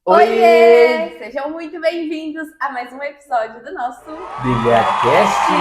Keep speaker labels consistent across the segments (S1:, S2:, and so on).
S1: Oiê!
S2: Oiê! Sejam muito bem-vindos a mais um episódio do nosso
S1: BíbliaCast!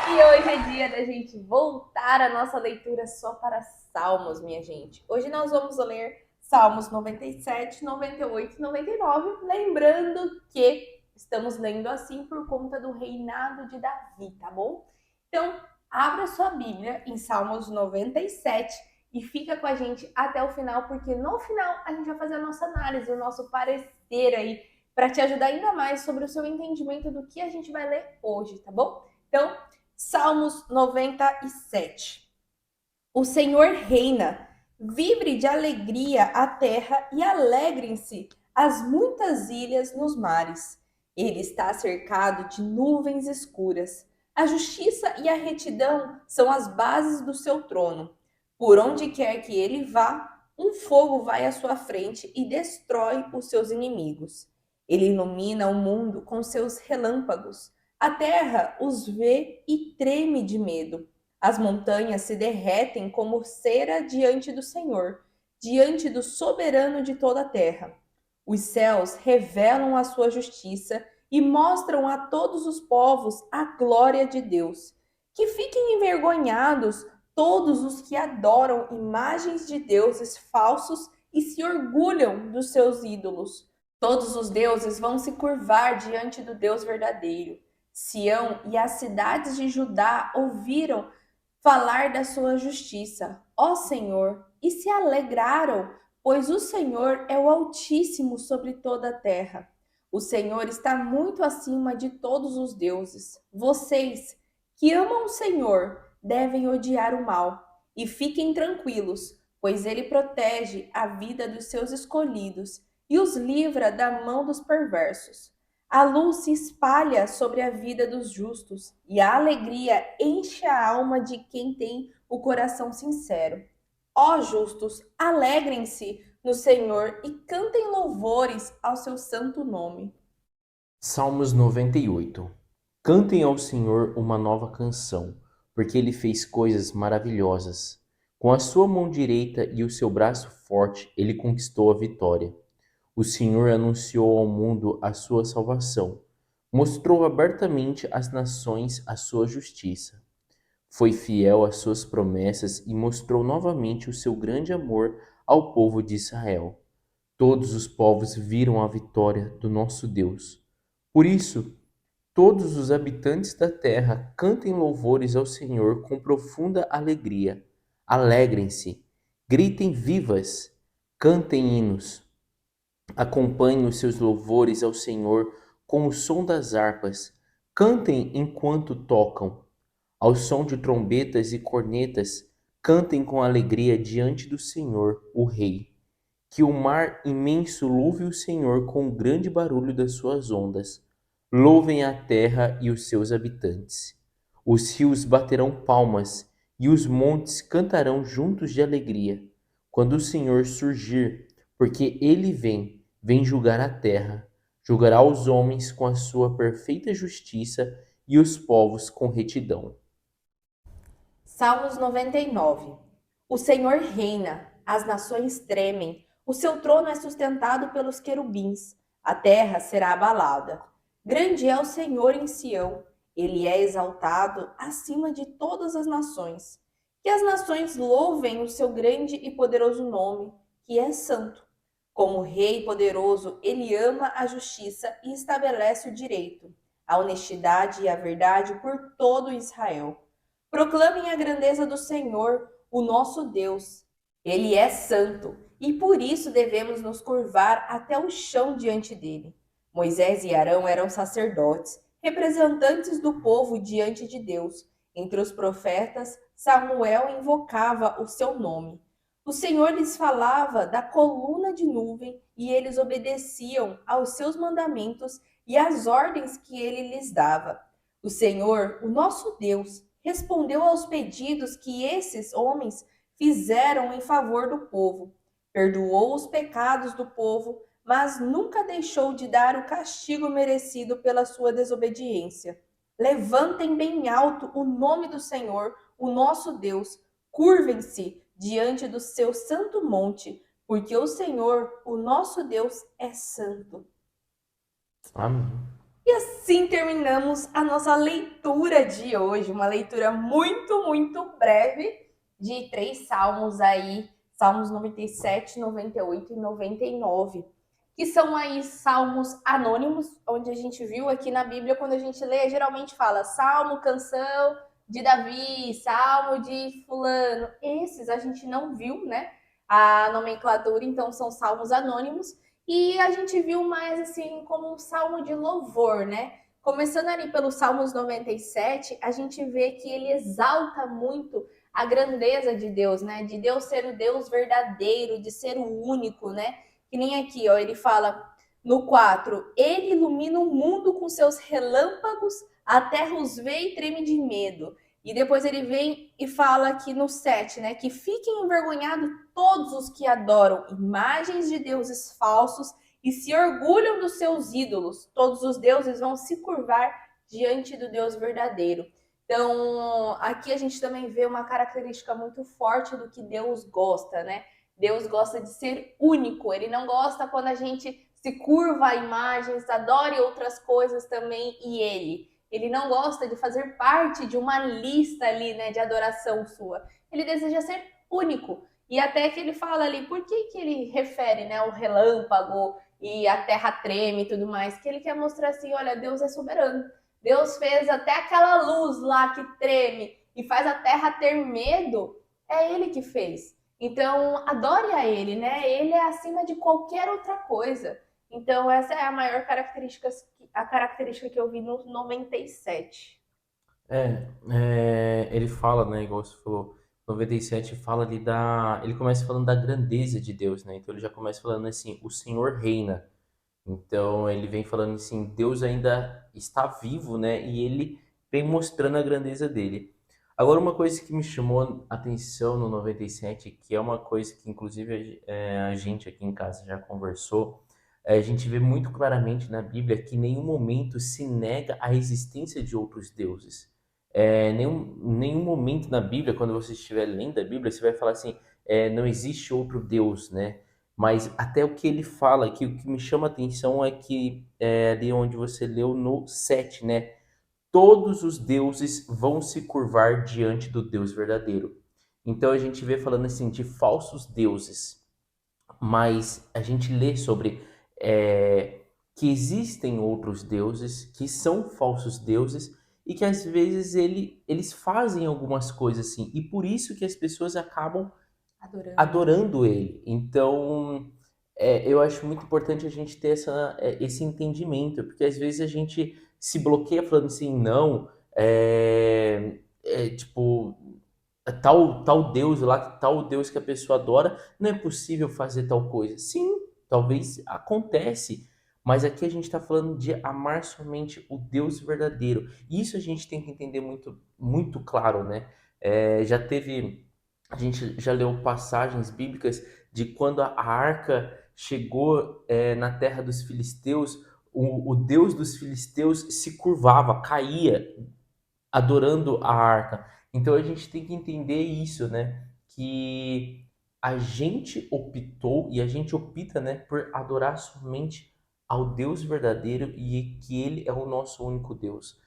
S2: E hoje é dia da gente voltar a nossa leitura só para Salmos, minha gente. Hoje nós vamos ler Salmos 97, 98 e 99, lembrando que estamos lendo assim por conta do reinado de Davi, tá bom? Então, abra sua Bíblia em Salmos 97 e fica com a gente até o final, porque no final a gente vai fazer a nossa análise, o nosso parecer aí, para te ajudar ainda mais sobre o seu entendimento do que a gente vai ler hoje, tá bom? Então, Salmos 97. O Senhor reina, vibre de alegria a terra e alegrem-se as muitas ilhas nos mares. Ele está cercado de nuvens escuras. A justiça e a retidão são as bases do seu trono. Por onde quer que ele vá, um fogo vai à sua frente e destrói os seus inimigos. Ele ilumina o mundo com seus relâmpagos. A terra os vê e treme de medo. As montanhas se derretem como cera diante do Senhor, diante do soberano de toda a terra. Os céus revelam a sua justiça e mostram a todos os povos a glória de Deus. Que fiquem envergonhados todos os que adoram imagens de deuses falsos e se orgulham dos seus ídolos. Todos os deuses vão se curvar diante do Deus verdadeiro. Sião e as cidades de Judá ouviram falar da sua justiça, ó Senhor, e se alegraram, pois o Senhor é o Altíssimo sobre toda a terra. O Senhor está muito acima de todos os deuses. Vocês que amam o Senhor devem odiar o mal e fiquem tranquilos, pois ele protege a vida dos seus escolhidos e os livra da mão dos perversos. A luz se espalha sobre a vida dos justos e a alegria enche a alma de quem tem o coração sincero. Ó justos, alegrem-se no Senhor e cantem louvores ao seu santo nome.
S1: Salmos 98. Cantem ao Senhor uma nova canção, porque Ele fez coisas maravilhosas. Com a sua mão direita e o seu braço forte, Ele conquistou a vitória. O Senhor anunciou ao mundo a sua salvação. Mostrou abertamente às nações a sua justiça. Foi fiel às suas promessas e mostrou novamente o seu grande amor ao povo de Israel. Todos os povos viram a vitória do nosso Deus. Por isso, todos os habitantes da terra cantem louvores ao Senhor com profunda alegria. Alegrem-se, gritem vivas, cantem hinos. Acompanhem os seus louvores ao Senhor com o som das harpas. Cantem enquanto tocam. Ao som de trombetas e cornetas, cantem com alegria diante do Senhor, o Rei. Que o mar imenso louve o Senhor com o grande barulho das suas ondas. Louvem a terra e os seus habitantes. Os rios baterão palmas e os montes cantarão juntos de alegria. Quando o Senhor surgir, porque ele vem julgar a terra. Julgará os homens com a sua perfeita justiça e os povos com retidão.
S2: Salmos 99. O Senhor reina, as nações tremem, o seu trono é sustentado pelos querubins, a terra será abalada. Grande é o Senhor em Sião, ele é exaltado acima de todas as nações. Que as nações louvem o seu grande e poderoso nome, que é santo. Como rei poderoso, ele ama a justiça e estabelece o direito, a honestidade e a verdade por todo Israel. Proclamem a grandeza do Senhor, o nosso Deus. Ele é santo e por isso devemos nos curvar até o chão diante dele. Moisés e Arão eram sacerdotes, representantes do povo diante de Deus. Entre os profetas, Samuel invocava o seu nome. O Senhor lhes falava da coluna de nuvem e eles obedeciam aos seus mandamentos e às ordens que ele lhes dava. O Senhor, o nosso Deus, respondeu aos pedidos que esses homens fizeram em favor do povo. Perdoou os pecados do povo, mas nunca deixou de dar o castigo merecido pela sua desobediência. Levantem bem alto o nome do Senhor, o nosso Deus. Curvem-se diante do seu santo monte. porque o Senhor, o nosso Deus, é santo.
S1: Amém.
S2: E assim terminamos a nossa leitura de hoje, uma leitura muito breve de 3 salmos aí, Salmos 97, 98 e 99, que são aí salmos anônimos, onde a gente viu aqui na Bíblia, quando a gente lê, geralmente fala salmo, canção de Davi, salmo de fulano. Esses a gente não viu, né? A nomenclatura, então são salmos anônimos. E a gente viu mais assim como um salmo de louvor, né? Começando ali pelos Salmos 97, a gente vê que ele exalta muito a grandeza de Deus, né? De Deus ser o Deus verdadeiro, de ser o único, né? Que nem aqui, ó, ele fala no 4, ele ilumina o mundo com seus relâmpagos, a terra os vê e treme de medo. E depois ele vem e fala aqui no 7, né? Que fiquem envergonhados todos os que adoram imagens de deuses falsos e se orgulham dos seus ídolos. Todos os deuses vão se curvar diante do Deus verdadeiro. Então, aqui a gente também vê uma característica muito forte do que Deus gosta, né? Deus gosta de ser único, ele não gosta quando a gente se curva a imagens, adore outras coisas também e ele. Ele não gosta de fazer parte de uma lista ali, né, de adoração sua. Ele deseja ser único. E até que ele fala ali, por que ele refere, né, o relâmpago e a terra treme e tudo mais, que ele quer mostrar assim, olha, Deus é soberano. Deus fez até aquela luz lá que treme e faz a terra ter medo, é ele que fez. Então, adore a ele, né? Ele é acima de qualquer outra coisa. Então, essa é a maior característica, a característica que eu vi no 97.
S1: Ele fala, né, igual você falou, 97 fala ali da. Ele começa falando da grandeza de Deus, né? Então ele já começa falando assim: o Senhor reina. Então ele vem falando assim: Deus ainda está vivo, né? E ele vem mostrando a grandeza dele. Agora, uma coisa que me chamou a atenção no 97, que é uma coisa que inclusive a gente aqui em casa já conversou, a gente vê muito claramente na Bíblia que em nenhum momento se nega a existência de outros deuses. Nenhum momento na Bíblia, quando você estiver lendo a Bíblia, você vai falar assim, não existe outro Deus, né? Mas até o que ele fala aqui, o que me chama a atenção é que ali onde você leu no 7, né? Todos os deuses vão se curvar diante do Deus verdadeiro. Então a gente vê falando assim de falsos deuses, mas a gente lê sobre é, que existem outros deuses que são falsos deuses e que às vezes eles fazem algumas coisas assim, e por isso que as pessoas acabam
S2: Adorando.
S1: adorando ele. Então, eu acho muito importante a gente ter esse entendimento, porque às vezes a gente se bloqueia falando assim, não, tipo, tal Deus lá, tal Deus que a pessoa adora, não é possível fazer tal coisa. Sim, talvez acontece, mas aqui a gente está falando de amar somente o Deus verdadeiro. Isso a gente tem que entender muito claro, né? A gente já leu passagens bíblicas de quando a arca chegou na terra dos filisteus, o Deus dos filisteus se curvava, caía, adorando a arca. Então a gente tem que entender isso, né? Que a gente optou e a gente opta, né, por adorar somente ao Deus verdadeiro e que ele é o nosso único Deus,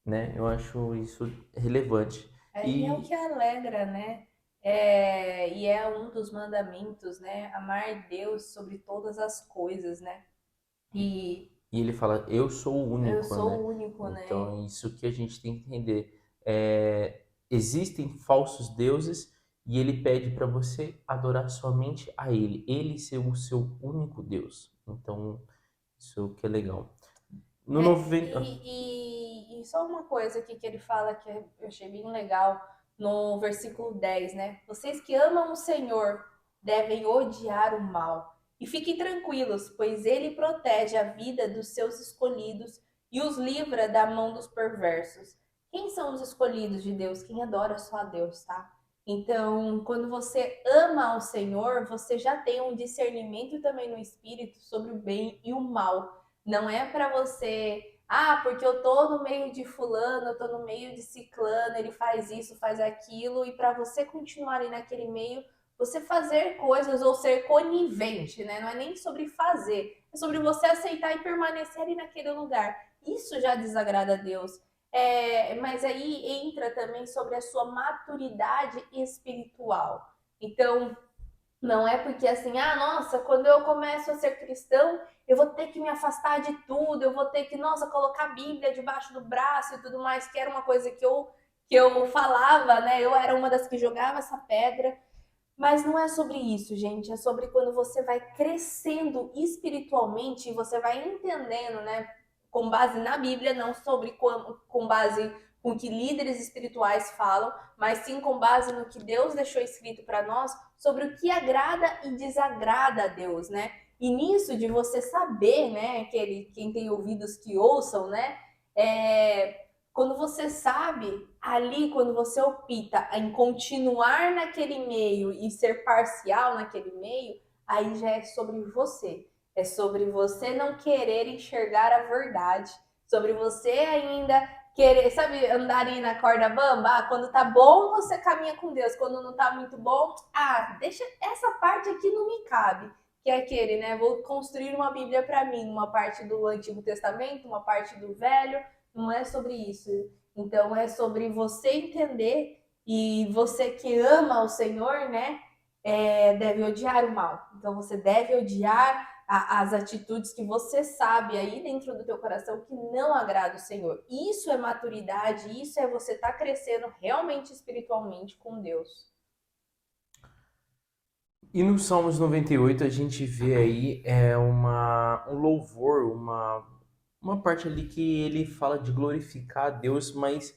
S1: né? Eu acho isso relevante.
S2: Aí é o
S1: E,
S2: que alegra, né? E é um dos mandamentos, né? Amar Deus sobre todas as coisas, né? E
S1: e ele fala, eu sou o
S2: eu
S1: único,
S2: sou
S1: né?
S2: o único,
S1: Então
S2: né?
S1: é isso que a gente tem que entender. Existem falsos deuses e ele pede para você adorar somente a ele. Ele ser o seu único Deus. Então, isso que é legal. No
S2: É,
S1: 90.
S2: e só uma coisa aqui que ele fala que eu achei bem legal no versículo 10, né? Vocês que amam o Senhor devem odiar o mal. E fiquem tranquilos, pois ele protege a vida dos seus escolhidos e os livra da mão dos perversos. Quem são os escolhidos de Deus? Quem adora só a Deus, tá? Então, quando você ama ao Senhor, você já tem um discernimento também no espírito sobre o bem e o mal. Não é para você, porque eu tô no meio de fulano, eu tô no meio de ciclano, ele faz isso, faz aquilo, e para você continuar ali naquele meio, você fazer coisas ou ser conivente, né? Não é nem sobre fazer, é sobre você aceitar e permanecer ali naquele lugar. Isso já desagrada a Deus. Mas aí entra também sobre a sua maturidade espiritual. Então, não é porque assim, ah, nossa, quando eu começo a ser cristão, eu vou ter que me afastar de tudo, eu vou ter que, nossa, colocar a Bíblia debaixo do braço e tudo mais, que era uma coisa que eu falava, né? Eu era uma das que jogava essa pedra. Mas não é sobre isso, gente. É sobre quando você vai crescendo espiritualmente e você vai entendendo, né? Com base na Bíblia, não sobre com base com que líderes espirituais falam, mas sim com base no que Deus deixou escrito para nós sobre o que agrada e desagrada a Deus, né? E nisso de você saber, né? Quem tem ouvidos que ouçam, né? Quando você sabe, ali, quando você opta em continuar naquele meio e ser parcial naquele meio, aí já é sobre você. É sobre você não querer enxergar a verdade, sobre você ainda querer, sabe, andar aí na corda bamba. Ah, quando tá bom, você caminha com Deus. Quando não tá muito bom, deixa essa parte aqui não me cabe. Que é aquele, né? Vou construir uma Bíblia para mim, uma parte do Antigo Testamento, uma parte do Velho. Não é sobre isso. Então é sobre você entender e você que ama o Senhor, né? Deve odiar o mal. Então você deve odiar as atitudes que você sabe aí dentro do teu coração que não agrada o Senhor. Isso é maturidade, isso é você estar crescendo realmente espiritualmente com Deus.
S1: E no Salmos 98 a gente vê aí um louvor, uma parte ali que ele fala de glorificar a Deus, mas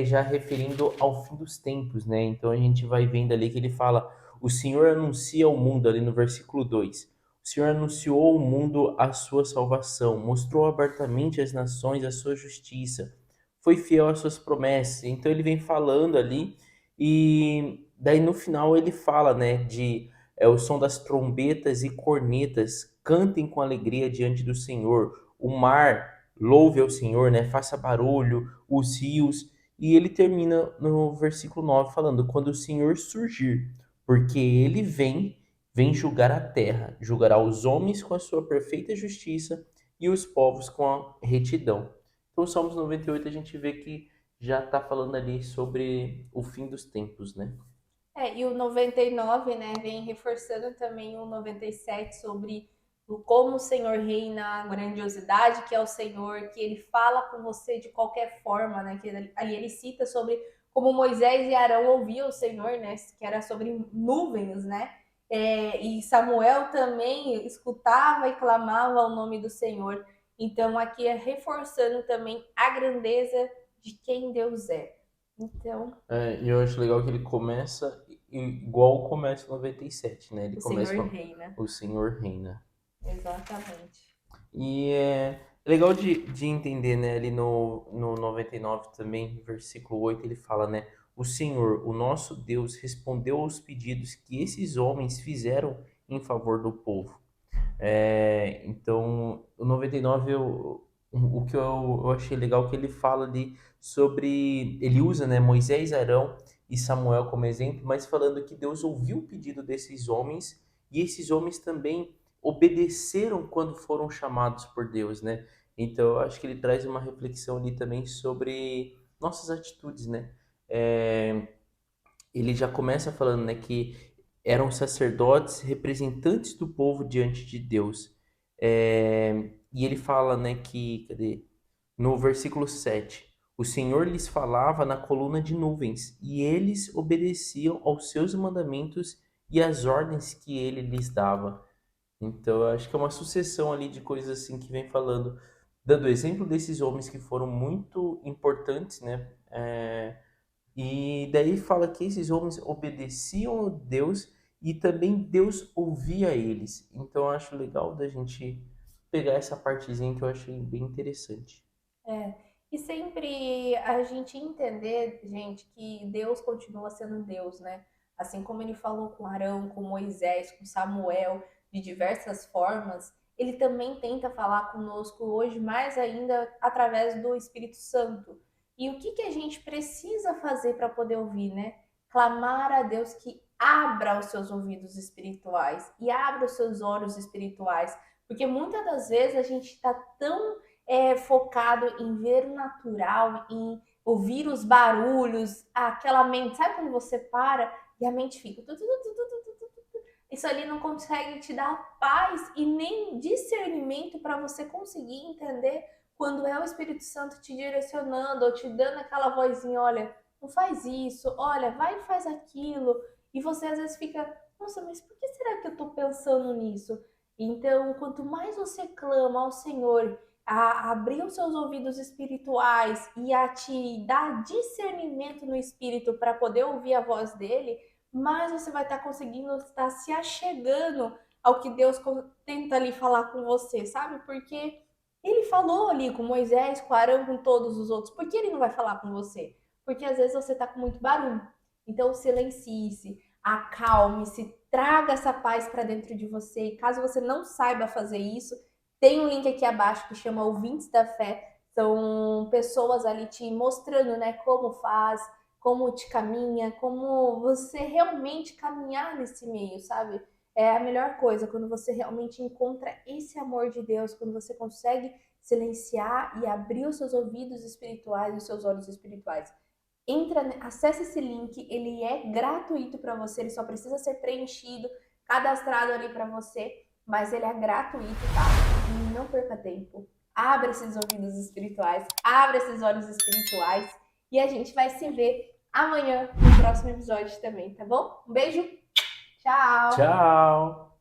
S1: já referindo ao fim dos tempos, né? Então a gente vai vendo ali que ele fala: o Senhor anuncia ao mundo, ali no versículo 2. O Senhor anunciou ao mundo a sua salvação, mostrou abertamente às nações a sua justiça, foi fiel às suas promessas. Então ele vem falando ali, e daí no final ele fala, né, de o som das trombetas e cornetas, cantem com alegria diante do Senhor. O mar louve ao Senhor, né? Faça barulho, os rios. E ele termina no versículo 9 falando: quando o Senhor surgir, porque ele vem julgar a terra, julgará os homens com a sua perfeita justiça e os povos com a retidão. Então, o Salmos 98 a gente vê que já está falando ali sobre o fim dos tempos, né?
S2: E o 99, né, vem reforçando também o 97 sobre como o Senhor reina, a grandiosidade que é o Senhor, que ele fala com você de qualquer forma, né, que ali ele cita sobre como Moisés e Arão ouviam o Senhor, né, que era sobre nuvens, né, e Samuel também escutava e clamava o nome do Senhor. Então aqui é reforçando também a grandeza de quem Deus é. Então,
S1: E eu acho legal que ele começa igual começa o 97, né? Ele
S2: o
S1: começa
S2: Senhor
S1: com
S2: reina.
S1: o Senhor reina.
S2: Exatamente.
S1: E é legal de entender, né? Ali no 99 também, versículo 8 ele fala, né? O Senhor, o nosso Deus, respondeu aos pedidos que esses homens fizeram em favor do povo. Então, o 99, o que eu achei legal é que ele fala ali sobre. Ele usa, né, Moisés, Arão e Samuel como exemplo, mas falando que Deus ouviu o pedido desses homens e esses homens também obedeceram quando foram chamados por Deus, né? Então, eu acho que ele traz uma reflexão ali também sobre nossas atitudes, né? É, ele já começa falando, né, que eram sacerdotes, representantes do povo diante de Deus. E ele fala, né, que, cadê? No versículo 7, o Senhor lhes falava na coluna de nuvens, e eles obedeciam aos seus mandamentos e às ordens que ele lhes dava. Então, eu acho que é uma sucessão ali de coisas assim que vem falando, dando exemplo desses homens que foram muito importantes, né? E daí fala que esses homens obedeciam a Deus e também Deus ouvia eles. Então eu acho legal da gente pegar essa partezinha que eu achei bem interessante.
S2: É. E sempre a gente entender, gente, que Deus continua sendo Deus, né? Assim como ele falou com Arão, com Moisés, com Samuel, de diversas formas, ele também tenta falar conosco hoje, mais ainda através do Espírito Santo. E o que a gente precisa fazer para poder ouvir, né? Clamar a Deus que abra os seus ouvidos espirituais e abra os seus olhos espirituais, porque muitas das vezes a gente está tão focado em ver o natural, em ouvir os barulhos, aquela mente, sabe quando você para e a mente fica isso ali não consegue te dar paz e nem discernimento para você conseguir entender quando é o Espírito Santo te direcionando ou te dando aquela vozinha, olha, não faz isso, olha, vai e faz aquilo. E você às vezes fica, nossa, mas por que será que eu estou pensando nisso? Então, quanto mais você clama ao Senhor, a abrir os seus ouvidos espirituais e a te dar discernimento no espírito para poder ouvir a voz dele, mais você vai estar conseguindo estar se achegando ao que Deus tenta ali falar com você, sabe? Porque ele falou ali com Moisés, com Arão, com todos os outros. Por que ele não vai falar com você? Porque às vezes você está com muito barulho. Então silencie-se, acalme-se, traga essa paz para dentro de você. E caso você não saiba fazer isso, tem um link aqui abaixo que chama Ouvintes da Fé. São pessoas ali te mostrando, né, como faz, como te caminha, como você realmente caminhar nesse meio, sabe? É a melhor coisa quando você realmente encontra esse amor de Deus, quando você consegue silenciar e abrir os seus ouvidos espirituais e os seus olhos espirituais. Entra, acessa esse link, ele é gratuito para você, ele só precisa ser preenchido, cadastrado ali para você, mas ele é gratuito, tá? Não perca tempo. Abra esses ouvidos espirituais, abra esses olhos espirituais e a gente vai se ver amanhã no próximo episódio também, tá bom? Um beijo, tchau!
S1: Tchau!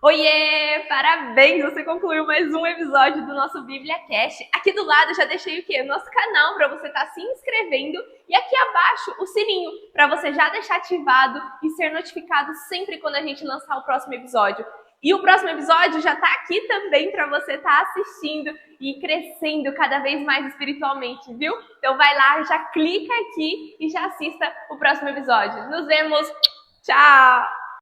S3: Oiê! Parabéns! Você concluiu mais um episódio do nosso Bíblia Cast. Aqui do lado eu já deixei o quê? Nosso canal para você estar se inscrevendo e aqui abaixo o sininho para você já deixar ativado e ser notificado sempre quando a gente lançar o próximo episódio. E o próximo episódio já está aqui também para você estar assistindo e crescendo cada vez mais espiritualmente, viu? Então vai lá, já clica aqui e já assista o próximo episódio. Nos vemos! Tchau!